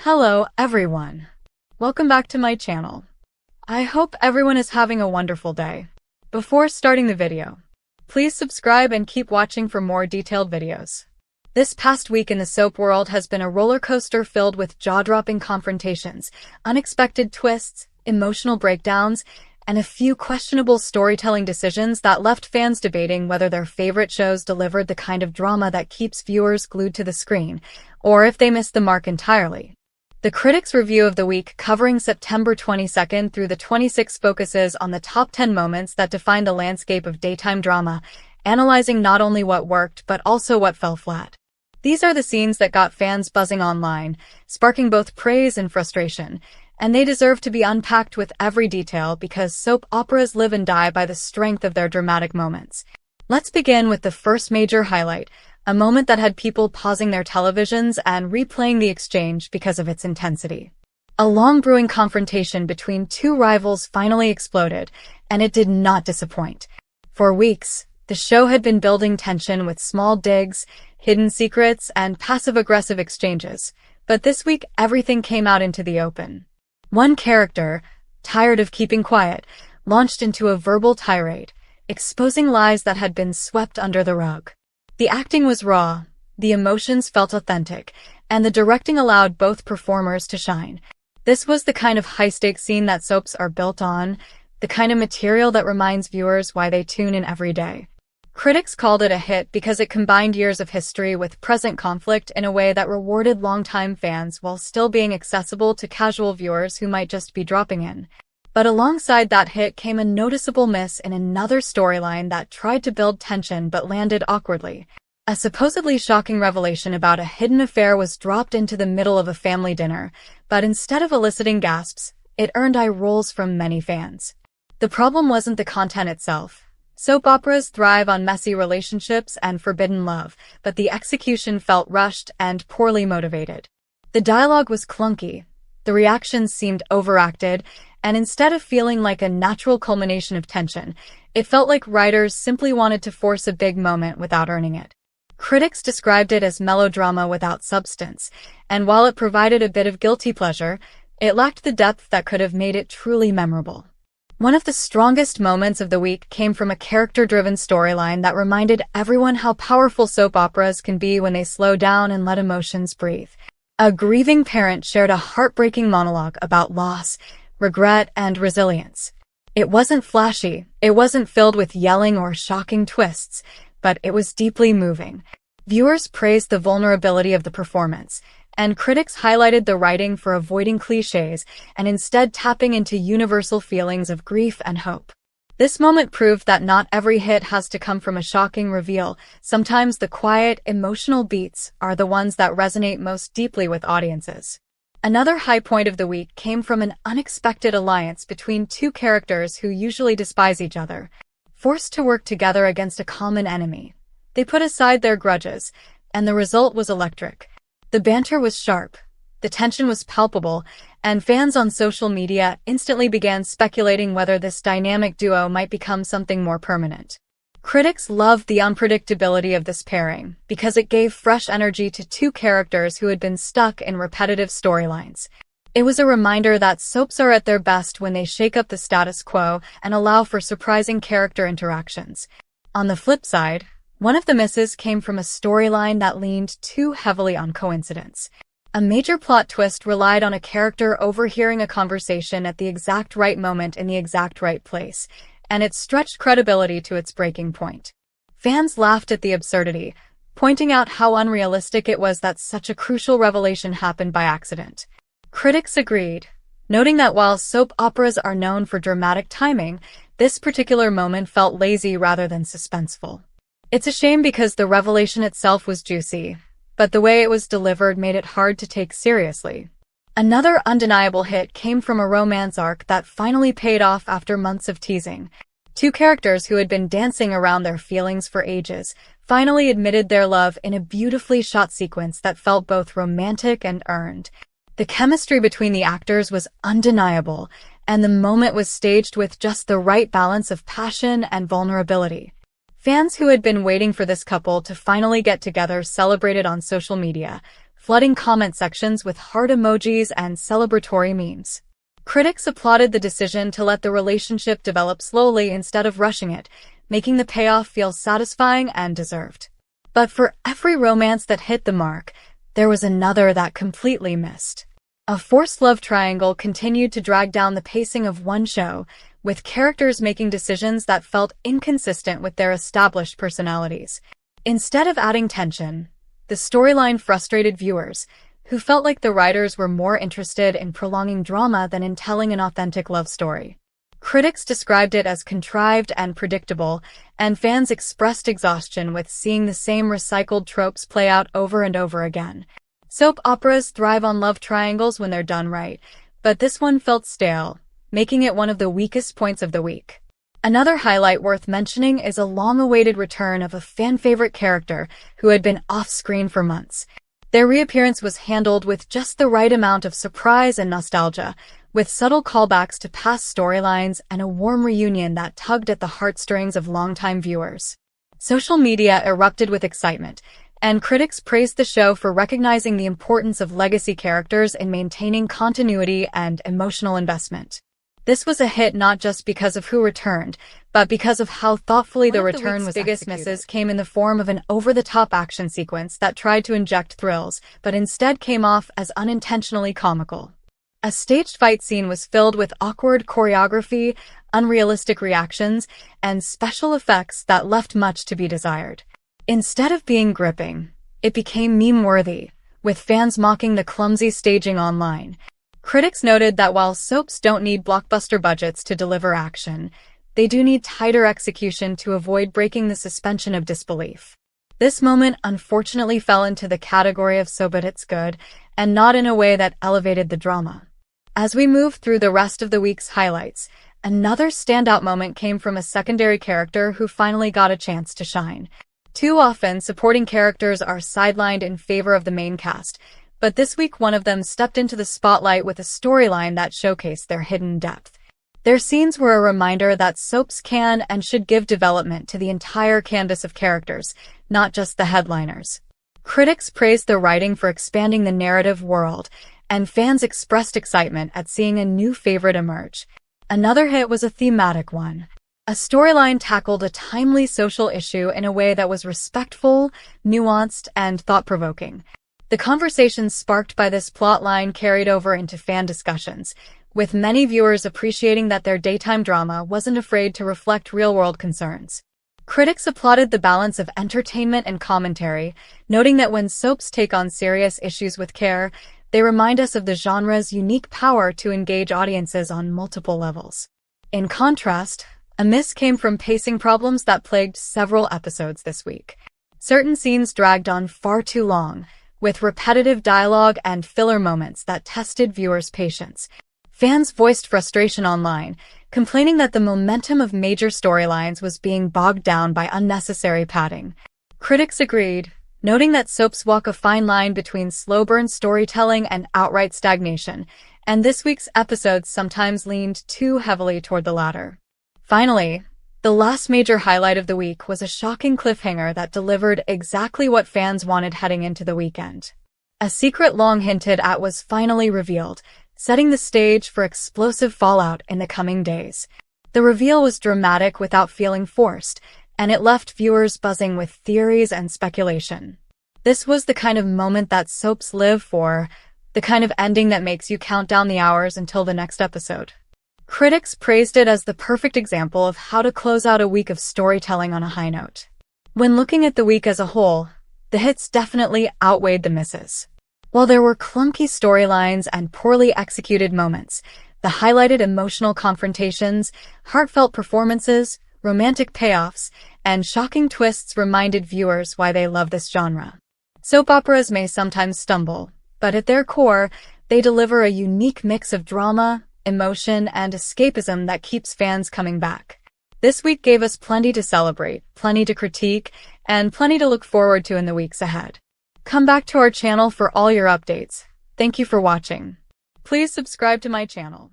Hello, everyone. Welcome back to my channel. I hope everyone is having a wonderful day. Before starting the video, please subscribe and keep watching for more detailed videos. This past week in the soap world has been a roller coaster filled with jaw-dropping confrontations, unexpected twists, emotional breakdowns, and a few questionable storytelling decisions that left fans debating whether their favorite shows delivered the kind of drama that keeps viewers glued to the screen, or if they missed the mark entirely. The Critics' Review of the Week, covering September 22nd through the 26th, focuses on the top 10 moments that define the landscape of daytime drama, analyzing not only what worked but also what fell flat. These are the scenes that got fans buzzing online, sparking both praise and frustration, and they deserve to be unpacked with every detail because soap operas live and die by the strength of their dramatic moments. Let's begin with the first major highlight, a moment that had people pausing their televisions and replaying the exchange because of its intensity. A long-brewing confrontation between two rivals finally exploded, and it did not disappoint. For weeks, the show had been building tension with small digs, hidden secrets, and passive-aggressive exchanges, but this week everything came out into the open. One character, tired of keeping quiet, launched into a verbal tirade, exposing lies that had been swept under the rug. The acting was raw, the emotions felt authentic, and the directing allowed both performers to shine. This was the kind of high-stakes scene that soaps are built on, the kind of material that reminds viewers why they tune in every day. Critics called it a hit because it combined years of history with present conflict in a way that rewarded longtime fans while still being accessible to casual viewers who might just be dropping in. But alongside that hit came a noticeable miss in another storyline that tried to build tension but landed awkwardly. A supposedly shocking revelation about a hidden affair was dropped into the middle of a family dinner, but instead of eliciting gasps, it earned eye rolls from many fans. The problem wasn't the content itself. Soap operas thrive on messy relationships and forbidden love, but the execution felt rushed and poorly motivated. The dialogue was clunky, the reactions seemed overacted, and instead of feeling like a natural culmination of tension, it felt like writers simply wanted to force a big moment without earning it. Critics described it as melodrama without substance, and while it provided a bit of guilty pleasure, it lacked the depth that could have made it truly memorable. One of the strongest moments of the week came from a character-driven storyline that reminded everyone how powerful soap operas can be when they slow down and let emotions breathe. A grieving parent shared a heartbreaking monologue about loss, regret, and resilience. It wasn't flashy, it wasn't filled with yelling or shocking twists, but it was deeply moving. Viewers praised the vulnerability of the performance, and critics highlighted the writing for avoiding cliches and instead tapping into universal feelings of grief and hope. This moment proved that not every hit has to come from a shocking reveal. Sometimes the quiet, emotional beats are the ones that resonate most deeply with audiences. Another high point of the week came from an unexpected alliance between two characters who usually despise each other. Forced to work together against a common enemy, they put aside their grudges, and the result was electric. The banter was sharp, the tension was palpable, and fans on social media instantly began speculating whether this dynamic duo might become something more permanent. Critics loved the unpredictability of this pairing because it gave fresh energy to two characters who had been stuck in repetitive storylines. It was a reminder that soaps are at their best when they shake up the status quo and allow for surprising character interactions. On the flip side, one of the misses came from a storyline that leaned too heavily on coincidence. A major plot twist relied on a character overhearing a conversation at the exact right moment in the exact right place, and it stretched credibility to its breaking point. Fans laughed at the absurdity, pointing out how unrealistic it was that such a crucial revelation happened by accident. Critics agreed, noting that while soap operas are known for dramatic timing, this particular moment felt lazy rather than suspenseful. It's a shame because the revelation itself was juicy, but the way it was delivered made it hard to take seriously. Another undeniable hit came from a romance arc that finally paid off after months of teasing. Two characters who had been dancing around their feelings for ages finally admitted their love in a beautifully shot sequence that felt both romantic and earned. The chemistry between the actors was undeniable, and the moment was staged with just the right balance of passion and vulnerability. Fans who had been waiting for this couple to finally get together celebrated on social media, flooding comment sections with heart emojis and celebratory memes. Critics applauded the decision to let the relationship develop slowly instead of rushing it, making the payoff feel satisfying and deserved. But for every romance that hit the mark, there was another that completely missed. A forced love triangle continued to drag down the pacing of one show, with characters making decisions that felt inconsistent with their established personalities. Instead of adding tension, the storyline frustrated viewers, who felt like the writers were more interested in prolonging drama than in telling an authentic love story. Critics described it as contrived and predictable, and fans expressed exhaustion with seeing the same recycled tropes play out over and over again. Soap operas thrive on love triangles when they're done right, but this one felt stale, making it one of the weakest points of the week. Another highlight worth mentioning is a long-awaited return of a fan-favorite character who had been off-screen for months. Their reappearance was handled with just the right amount of surprise and nostalgia, with subtle callbacks to past storylines and a warm reunion that tugged at the heartstrings of longtime viewers. Social media erupted with excitement, and critics praised the show for recognizing the importance of legacy characters in maintaining continuity and emotional investment. This was a hit not just because of who returned, but because of how thoughtfully the return was executed. One of the week's biggest misses came in the form of an over-the-top action sequence that tried to inject thrills, but instead came off as unintentionally comical. A staged fight scene was filled with awkward choreography, unrealistic reactions, and special effects that left much to be desired. Instead of being gripping, it became meme-worthy, with fans mocking the clumsy staging online. Critics noted that while soaps don't need blockbuster budgets to deliver action, they do need tighter execution to avoid breaking the suspension of disbelief. This moment unfortunately fell into the category of soap at its good, and not in a way that elevated the drama. As we move through the rest of the week's highlights, another standout moment came from a secondary character who finally got a chance to shine. Too often, supporting characters are sidelined in favor of the main cast, but this week one of them stepped into the spotlight with a storyline that showcased their hidden depth. Their scenes were a reminder that soaps can and should give development to the entire canvas of characters, not just the headliners. Critics praised the writing for expanding the narrative world, and fans expressed excitement at seeing a new favorite emerge. Another hit was a thematic one. A storyline tackled a timely social issue in a way that was respectful, nuanced, and thought-provoking. The conversations sparked by this plotline carried over into fan discussions, with many viewers appreciating that their daytime drama wasn't afraid to reflect real-world concerns. Critics applauded the balance of entertainment and commentary, noting that when soaps take on serious issues with care, they remind us of the genre's unique power to engage audiences on multiple levels. In contrast, a miss came from pacing problems that plagued several episodes this week. Certain scenes dragged on far too long, with repetitive dialogue and filler moments that tested viewers' patience. Fans voiced frustration online, complaining that the momentum of major storylines was being bogged down by unnecessary padding. Critics agreed, noting that soaps walk a fine line between slow-burn storytelling and outright stagnation, and this week's episodes sometimes leaned too heavily toward the latter. Finally, the last major highlight of the week was a shocking cliffhanger that delivered exactly what fans wanted heading into the weekend. A secret long hinted at was finally revealed, setting the stage for explosive fallout in the coming days. The reveal was dramatic without feeling forced, and it left viewers buzzing with theories and speculation. This was the kind of moment that soaps live for, the kind of ending that makes you count down the hours until the next episode. Critics praised it as the perfect example of how to close out a week of storytelling on a high note. When looking at the week as a whole, the hits definitely outweighed the misses. While there were clunky storylines and poorly executed moments, the highlighted emotional confrontations, heartfelt performances, romantic payoffs, and shocking twists reminded viewers why they love this genre. Soap operas may sometimes stumble, but at their core, they deliver a unique mix of drama, emotion, and escapism that keeps fans coming back. This week gave us plenty to celebrate, plenty to critique, and plenty to look forward to in the weeks ahead. Come back to our channel for all your updates. Thank you for watching. Please subscribe to my channel.